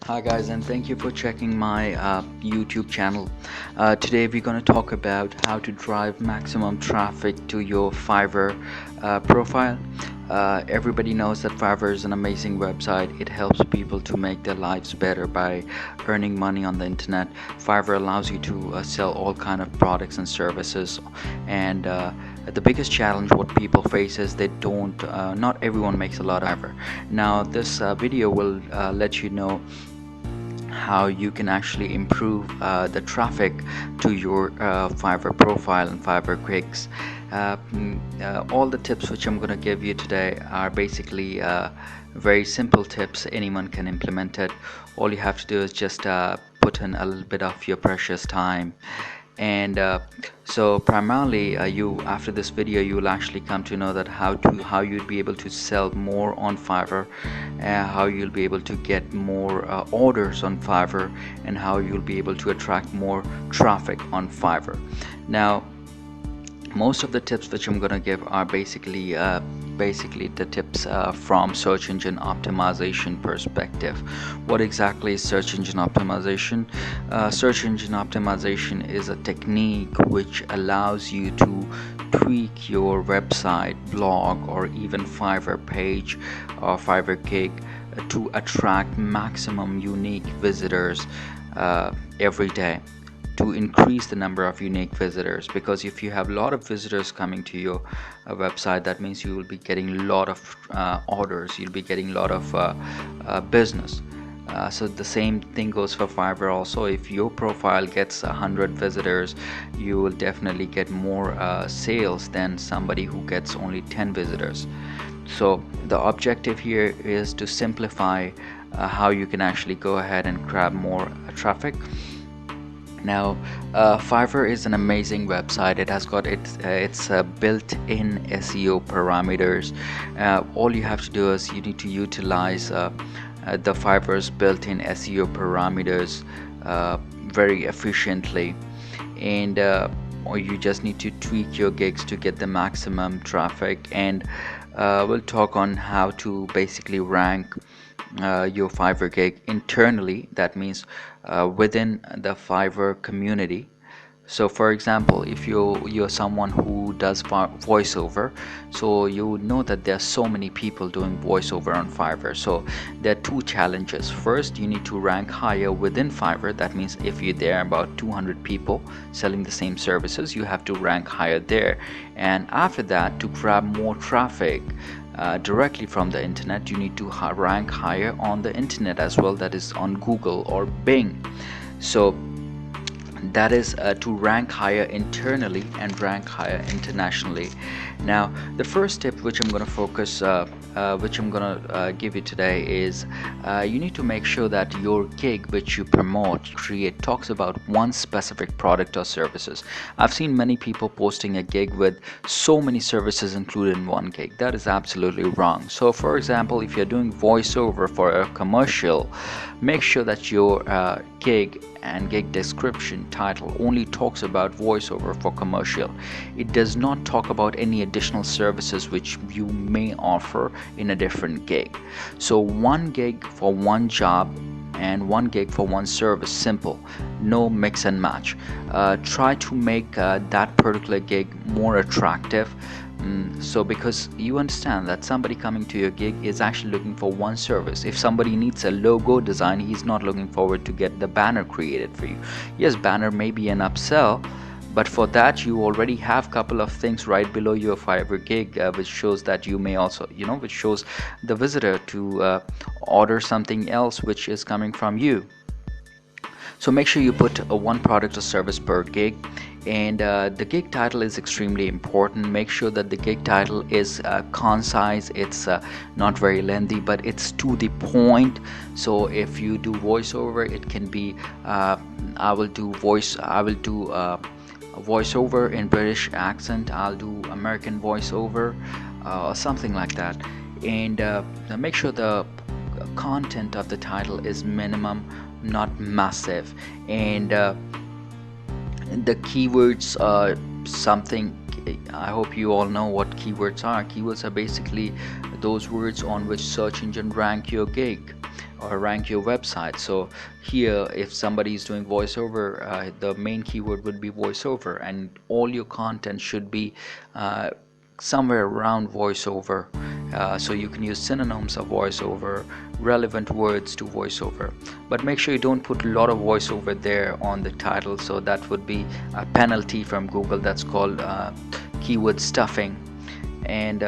Hi guys, and thank you for checking my YouTube channel. Today we're going to talk about how to drive maximum traffic to your Fiverr profile. Everybody knows that Fiverr is an amazing website. It helps people to make their lives better by earning money on the internet. Fiverr allows you to sell all kind of products and services, and the biggest challenge what people face is they don't not everyone makes a lot of Fiverr. Now this video will let you know how you can actually improve the traffic to your Fiverr profile and Fiverr gigs. All the tips which I'm going to give you today are basically very simple tips. Anyone can implement it. All you have to do is just put in a little bit of your precious time, and so primarily you after this video you will actually come to know that how you'd be able to sell more on Fiverr, how you'll be able to get more orders on Fiverr, and how you'll be able to attract more traffic on Fiverr. Now most of the tips which I'm gonna give are basically the tips from search engine optimization perspective. What exactly is search engine optimization? Search engine optimization is a technique which allows you to tweak your website, blog, or even Fiverr page or Fiverr gig to attract maximum unique visitors every day, to increase the number of unique visitors. Because if you have a lot of visitors coming to your website, that means you will be getting a lot of orders, you'll be getting a lot of business. So the same thing goes for Fiverr also. If your profile gets 100 visitors, you will definitely get more sales than somebody who gets only 10 visitors. So the objective here is to simplify how you can actually go ahead and grab more traffic. Now, Fiverr is an amazing website. It has got its built-in SEO parameters. All you have to do is you need to utilize the Fiverr's built-in SEO parameters very efficiently, and or you just need to tweak your gigs to get the maximum traffic. And we'll talk on how to basically rank your Fiverr gig internally. That means within the Fiverr community. So for example, if you're someone who does voiceover, so you would know that there are so many people doing voiceover on Fiverr. So there are two challenges. First, you need to rank higher within Fiverr. That means if you're there about 200 people selling the same services, you have to rank higher there. And after that, to grab more traffic directly from the internet, you need to rank higher on the internet as well, that is on Google or Bing. So that is to rank higher internally and rank higher internationally. Now the first tip which I'm going to focus which I'm going to give you today is you need to make sure that your gig which you promote, create, talks about one specific product or services. I've seen many people posting a gig with so many services included in one gig. That is absolutely wrong. So for example, if you're doing voiceover for a commercial, make sure that your gig and gig description title only talks about voiceover for commercial. It does not talk about any additional services which you may offer in a different gig. So one gig for one job and one gig for one service. Simple, no mix and match. Try to make that particular gig more attractive. So because you understand that somebody coming to your gig is actually looking for one service. If somebody needs a logo design, he's not looking forward to get the banner created for you. Yes, banner may be an upsell, but for that you already have a couple of things right below your Fiverr gig which shows that you may also, which shows the visitor to order something else which is coming from you. So make sure you put one product or service per gig. And the gig title is extremely important. Make sure that the gig title is concise, it's not very lengthy, but it's to the point. So if you do voiceover, it can be I will do voiceover in British accent, I'll do American voiceover, or something like that. And make sure the content of the title is minimum, not massive. And the keywords are something, I hope you all know what keywords are. Keywords are basically those words on which search engine rank your gig. or rank your website. So here, if somebody is doing voiceover, the main keyword would be voiceover, and all your content should be somewhere around voiceover. So you can use synonyms of voiceover, relevant words to voiceover, but make sure you don't put a lot of voiceover there on the title, so that would be a penalty from Google. That's called keyword stuffing. And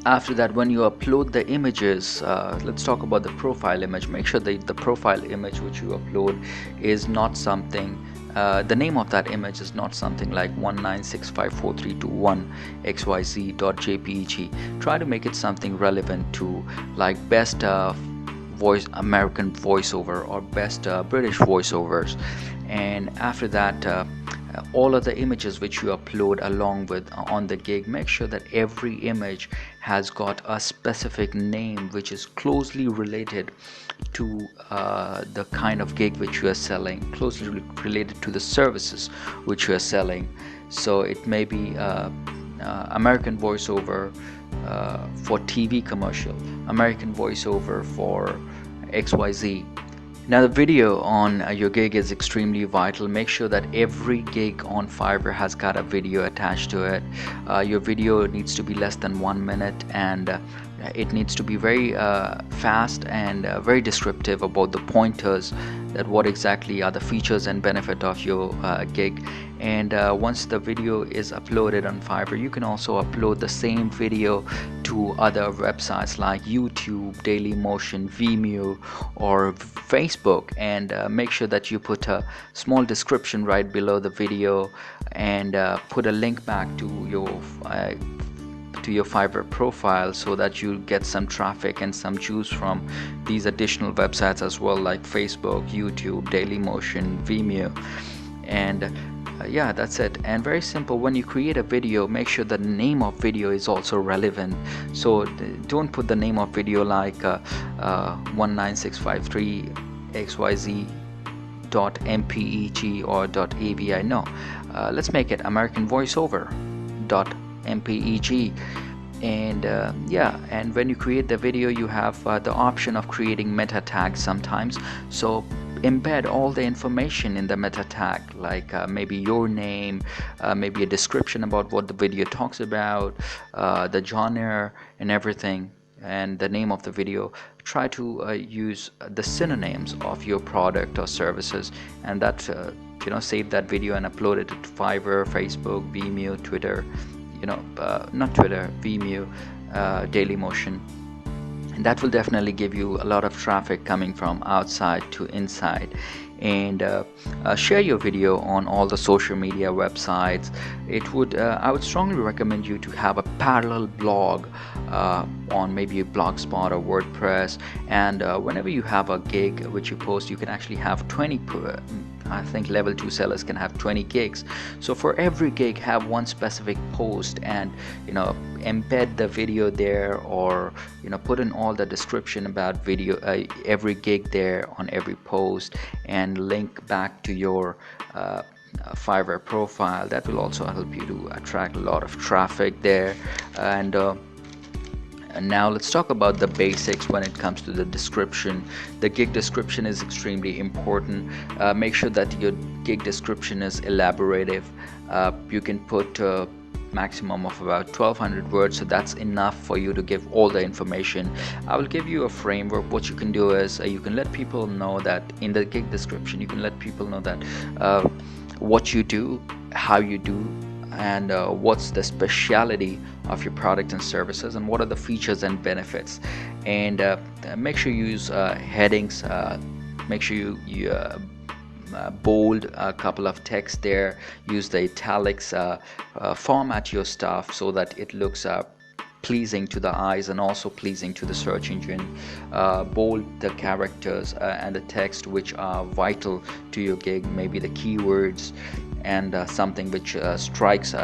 after that, when you upload the images, let's talk about the profile image. Make sure that the profile image which you upload is not something, the name of that image is not something like 196543221xyz.jpg. Try to make it something relevant to, like, best American voiceover or best British voiceovers. And after that, all of the images which you upload along with on the gig, make sure that every image has got a specific name which is closely related to the kind of gig which you are selling, closely related to the services which you are selling. So it may be American voiceover for TV commercial, American voiceover for XYZ. Now, the video on your gig is extremely vital. Make sure that every gig on Fiverr has got a video attached to it. Your video needs to be less than 1 minute, and it needs to be very fast and very descriptive about the pointers, that what exactly are the features and benefit of your gig. And once the video is uploaded on Fiverr, you can also upload the same video to other websites like YouTube, Dailymotion, Vimeo, or Facebook, and make sure that you put a small description right below the video, and put a link back to your Fiverr profile, so that you get some traffic and some juice from these additional websites as well, like Facebook, YouTube, Dailymotion, Vimeo. And yeah, that's it. And very simple, when you create a video, make sure the name of video is also relevant. So don't put the name of video like 19653xyz.mpeg or .avi. No, let's make it American voiceover .mpeg. And yeah, and when you create the video, you have the option of creating meta tags sometimes. So embed all the information in the meta tag, like maybe your name, maybe a description about what the video talks about, the genre and everything, and the name of the video. Try to use the synonyms of your product or services, and that save that video and upload it to Fiverr, Facebook, Vimeo, Twitter, not Twitter, Vimeo, Dailymotion. And that will definitely give you a lot of traffic coming from outside to inside. And share your video on all the social media websites. I would strongly recommend you to have a parallel blog on maybe Blogspot or WordPress, and whenever you have a gig which you post, you can actually have 20 I think level 2 sellers can have 20 gigs. So for every gig, have one specific post, and embed the video there, or put in all the description about video, every gig there on every post, and link back to your Fiverr profile. That will also help you to attract a lot of traffic there. And now let's talk about the basics when it comes to the description. The gig description is extremely important. Make sure that your gig description is elaborative. You can put a maximum of about 1200 words, so that's enough for you to give all the information. I will give you a framework. What you can do is you can let people know that in the gig description, you can let people know that what you do, how you do, and what's the speciality of your product and services, and what are the features and benefits. And make sure you use headings. Make sure you bold a couple of text there. Use the italics. Format your stuff so that it looks pleasing to the eyes and also pleasing to the search engine. Bold the characters and the text which are vital to your gig, maybe the keywords, and something which strikes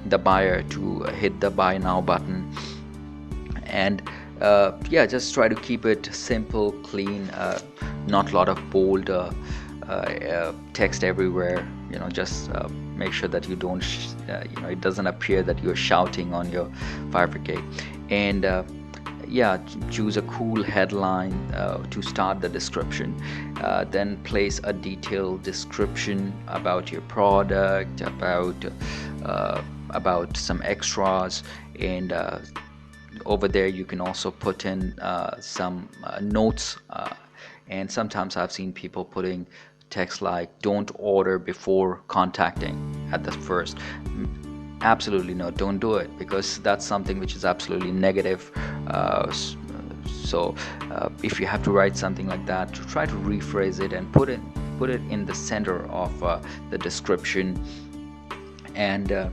the buyer to hit the buy now button. And yeah, just try to keep it simple, clean, not a lot of bold text everywhere. Just make sure that you don't it doesn't appear that you're shouting on your Fiverr gig. And yeah, choose a cool headline to start the description. Then place a detailed description about your product, about some extras, and over there you can also put in some notes, and sometimes I've seen people putting text like "don't order before contacting" at the first. Absolutely no, don't do it, because that's something which is absolutely negative. So if you have to write something like that, to try to rephrase it and put it in the center of the description. And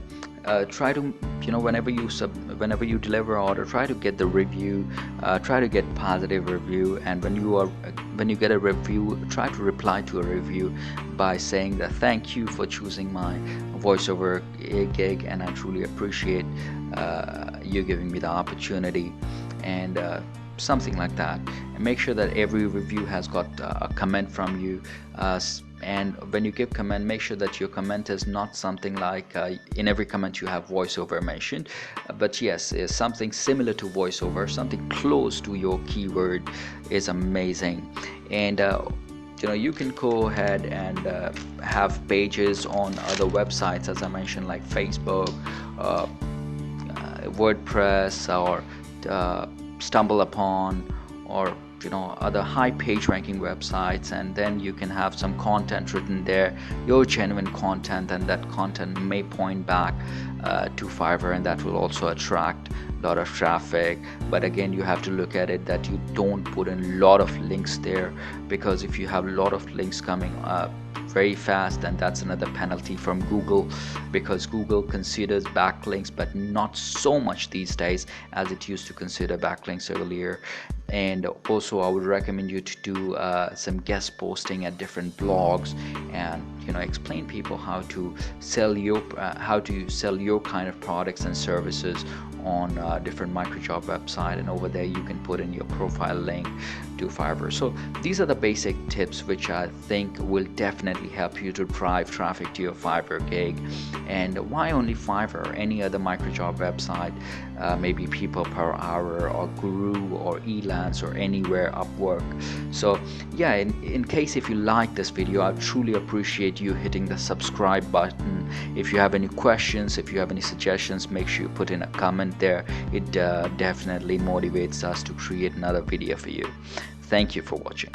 try to, whenever you deliver order, try to get the review, try to get positive review. And when you get a review, try to reply to a review by saying that thank you for choosing my voiceover gig, and I truly appreciate you giving me the opportunity, and something like that. And make sure that every review has got a comment from you. And when you give comment, make sure that your comment is not something like in every comment you have voiceover mentioned, but yes, is something similar to voiceover, something close to your keyword is amazing. And you can go ahead and have pages on other websites, as I mentioned, like Facebook, WordPress, or Stumble Upon, or other high page ranking websites. And then you can have some content written there, your genuine content, and that content may point back to Fiverr, and that will also attract a lot of traffic. But again, you have to look at it that you don't put in a lot of links there, because if you have a lot of links coming up very fast, and that's another penalty from Google, because Google considers backlinks, but not so much these days as it used to consider backlinks earlier. And also I would recommend you to do some guest posting at different blogs, and explain people how to sell your kind of products and services on different microjob website, and over there you can put in your profile link to Fiverr. So these are the basic tips which I think will definitely help you to drive traffic to your Fiverr gig. And why only Fiverr? Any other microjob website, maybe People Per Hour or Guru or Elance or anywhere, Upwork. So yeah, in case if you like this video, I truly appreciate you hitting the subscribe button. If you have any questions, if you have any suggestions, make sure you put in a comment there. It definitely motivates us to create another video for you. Thank you for watching.